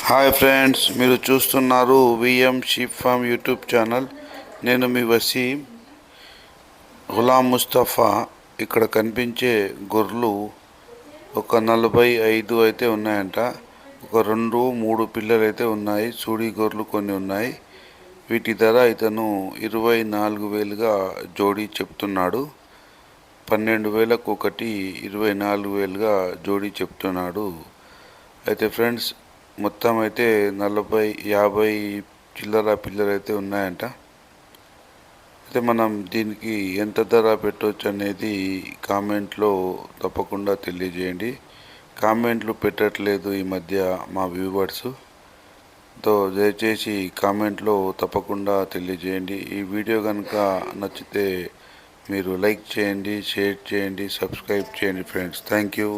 Hi friends, మీరు చూస్తున్నారు VM sheep farm YouTube channel. నేను మీ వసీం గులాం ముస్తఫా. ఇక్కడ కనిపించే గొర్రెలు ఒక 45 అయితే ఉన్నాయంట. ఒక 2-3 పిల్లలు అయితే ఉన్నాయి. సూడి గొర్రెలు కొన్ని ఉన్నాయి. వీటి ధర ఇతను 24,000గా జోడీ చెప్తున్నాడు. 12,000కు ఒకటి, 24,000గా జోడీ చెప్తున్నాడు. అయితే ఫ్రెండ్స్, మొత్తం అయితే 40-50 చిల్లర పిల్లలు అయితే ఉన్నాయంట. అయితే మనం దీనికి ఎంత ధర పెట్టవచ్చు అనేది కామెంట్లో తప్పకుండా తెలియజేయండి. కామెంట్లు పెట్టట్లేదు ఈ మధ్య మా వ్యూవర్స్. దయచేసి కామెంట్లో తప్పకుండా తెలియజేయండి. ఈ వీడియో కనుక నచ్చితే మీరు లైక్ చేయండి, షేర్ చేయండి, సబ్స్క్రైబ్ చేయండి ఫ్రెండ్స్. Thank you.